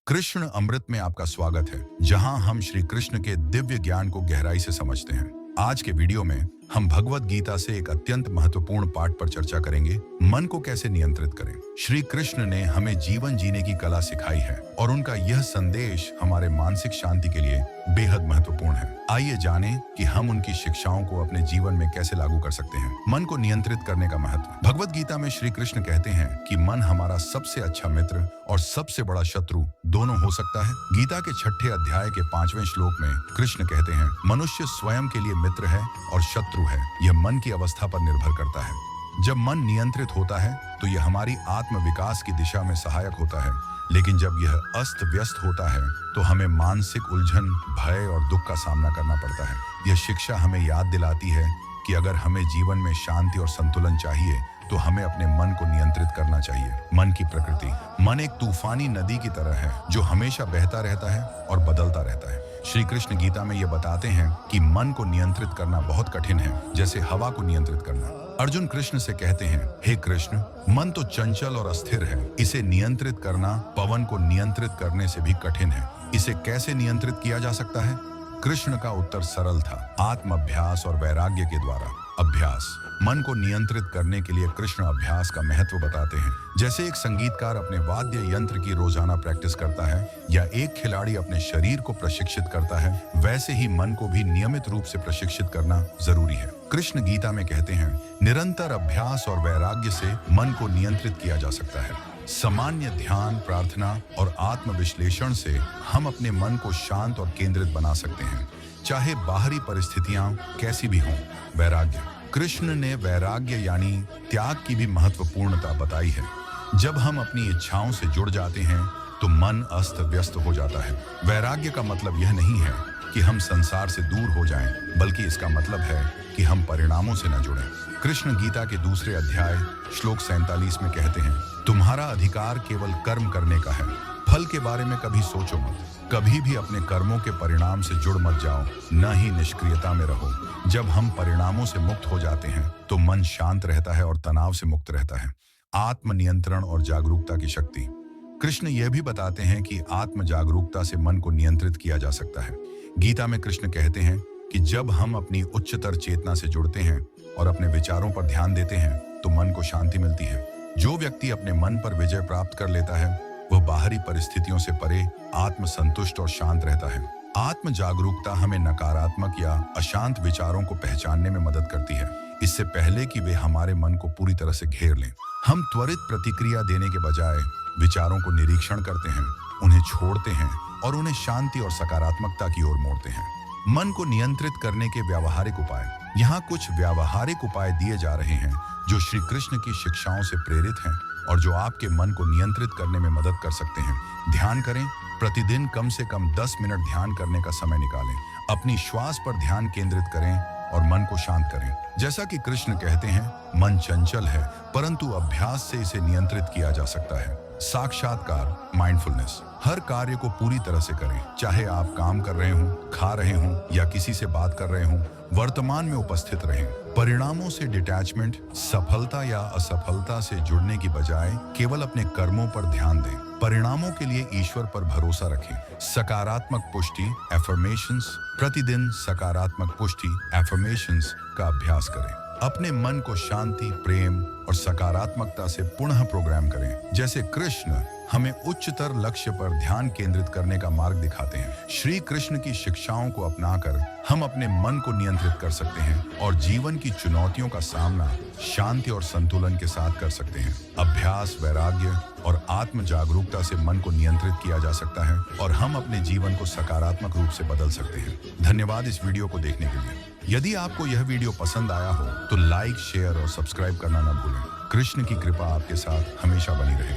कृष्ण अमृत में आपका स्वागत है, जहां हम श्री कृष्ण के दिव्य ज्ञान को गहराई से समझते हैं। आज के वीडियो में हम भगवत गीता से एक अत्यंत महत्वपूर्ण पाठ पर चर्चा करेंगे, मन को कैसे नियंत्रित करें। श्री कृष्ण ने हमें जीवन जीने की कला सिखाई है और उनका यह संदेश हमारे मानसिक शांति के लिए बेहद महत्वपूर्ण है। आइए जानें कि हम उनकी शिक्षाओं को अपने जीवन में कैसे लागू कर सकते हैं। मन को नियंत्रित करने का महत्व। भगवत गीता में श्री कृष्ण कहते हैं कि मन हमारा सबसे अच्छा मित्र और सबसे बड़ा शत्रु दोनों हो सकता है। गीता के 6ठे अध्याय के 5वें श्लोक में कृष्ण कहते हैं, मनुष्य स्वयं के लिए मित्र है और शत्रु है। यह मन की अवस्था पर निर्भर करता है। जब मन नियंत्रित होता है तो यह हमारी आत्म विकास की दिशा में सहायक होता है, लेकिन जब यह अस्त व्यस्त होता है तो हमें मानसिक उलझन, भय और दुख का सामना करना पड़ता है। यह शिक्षा हमें याद दिलाती है कि अगर हमें जीवन में शांति और संतुलन चाहिए तो हमें अपने मन को नियंत्रित करना चाहिए। मन की प्रकृति। मन एक तूफानी नदी की तरह है जो हमेशा बहता रहता है और बदलता रहता है। श्री कृष्ण गीता में ये बताते हैं कि मन को नियंत्रित करना बहुत कठिन है, जैसे हवा को नियंत्रित करना। अर्जुन कृष्ण से कहते हैं, हे कृष्ण, मन तो चंचल और अस्थिर है, इसे नियंत्रित करना पवन को नियंत्रित करने से भी कठिन है। इसे कैसे नियंत्रित किया जा सकता है? कृष्ण का उत्तर सरल था, आत्म अभ्यास और वैराग्य के द्वारा। अभ्यास। मन को नियंत्रित करने के लिए कृष्ण अभ्यास का महत्व बताते हैं। जैसे एक संगीतकार अपने वाद्य यंत्र की रोजाना प्रैक्टिस करता है या एक खिलाड़ी अपने शरीर को प्रशिक्षित करता है, वैसे ही मन को भी नियमित रूप से प्रशिक्षित करना जरूरी है। कृष्ण गीता में कहते हैं, निरंतर अभ्यास और वैराग्य से मन को नियंत्रित किया जा सकता है। सामान्य ध्यान, प्रार्थना और आत्मविश्लेषण से हम अपने मन को शांत और केंद्रित बना सकते हैं, चाहे बाहरी परिस्थितियां कैसी भी हों। वैराग्य। कृष्ण ने वैराग्य यानी त्याग की भी महत्वपूर्णता बताई है। जब हम अपनी इच्छाओं से जुड़ जाते हैं तो मन अस्त व्यस्त हो जाता है। वैराग्य का मतलब यह नहीं है कि हम संसार से दूर हो जाएं, बल्कि इसका मतलब है कि हम परिणामों से न जुड़ें। कृष्ण गीता के 2 अध्याय श्लोक 47 में कहते हैं, तुम्हारा अधिकार केवल कर्म करने का है, फल के बारे में कभी सोचो मत। कभी भी अपने कर्मों के परिणाम से जुड़ मत जाओ, न ही निष्क्रियता में रहो। जब हम परिणामों से मुक्त हो जाते हैं तो मन शांत रहता है और तनाव से मुक्त रहता है। आत्म नियंत्रण और जागरूकता की शक्ति। कृष्ण यह भी बताते हैं कि आत्म जागरूकता से मन को नियंत्रित किया जा सकता है। गीता में कृष्ण कहते हैं कि जब हम अपनी उच्चतर चेतना से जुड़ते हैं और अपने विचारों पर ध्यान देते हैं तो मन को शांति मिलती है। जो व्यक्ति अपने मन पर विजय प्राप्त कर लेता है वह बाहरी परिस्थितियों से परे आत्म संतुष्ट और शांत रहता है। आत्म जागरूकता हमें नकारात्मक या अशांत विचारों को पहचानने में मदद करती है, इससे पहले कि वे हमारे मन को पूरी तरह से घेर लें। हम त्वरित प्रतिक्रिया देने के बजाय विचारों को निरीक्षण करते हैं, उन्हें छोड़ते हैं और उन्हें शांति और सकारात्मकता की ओर मोड़ते हैं। मन को नियंत्रित करने के व्यावहारिक उपाय। यहाँ कुछ व्यावहारिक उपाय दिए जा रहे हैं जो श्री कृष्ण की शिक्षाओं से प्रेरित हैं और जो आपके मन को नियंत्रित करने में मदद कर सकते हैं। ध्यान करें। प्रतिदिन कम से कम 10 मिनट ध्यान करने का समय निकालें। अपनी श्वास पर ध्यान केंद्रित करें और मन को शांत करें। जैसा कि कृष्ण कहते हैं, मन चंचल है, परंतु अभ्यास से इसे नियंत्रित किया जा सकता है। साक्षात्कार, माइंडफुलनेस। हर कार्य को पूरी तरह से करें, चाहे आप काम कर रहे हों, खा रहे हों या किसी से बात कर रहे हों। वर्तमान में उपस्थित रहें। परिणामों से डिटैचमेंट। सफलता या असफलता से जुड़ने की बजाय केवल अपने कर्मों पर ध्यान दें। परिणामों के लिए ईश्वर पर भरोसा रखें। सकारात्मक पुष्टि, एफर्मेशंस। प्रतिदिन सकारात्मक पुष्टि, एफर्मेशंस का अभ्यास करें। अपने मन को शांति, प्रेम और सकारात्मकता से पुनः प्रोग्राम करें। जैसे कृष्ण हमें उच्चतर लक्ष्य पर ध्यान केंद्रित करने का मार्ग दिखाते हैं। श्री कृष्ण की शिक्षाओं को अपनाकर हम अपने मन को नियंत्रित कर सकते हैं और जीवन की चुनौतियों का सामना शांति और संतुलन के साथ कर सकते हैं। अभ्यास, वैराग्य और आत्म जागरूकता से मन को नियंत्रित किया जा सकता है और हम अपने जीवन को सकारात्मक रूप से बदल सकते हैं। धन्यवाद इस वीडियो को देखने के लिए। यदि आपको यह वीडियो पसंद आया हो तो लाइक, शेयर और सब्सक्राइब करना न भूलें। कृष्ण की कृपा आपके साथ हमेशा बनी रहे।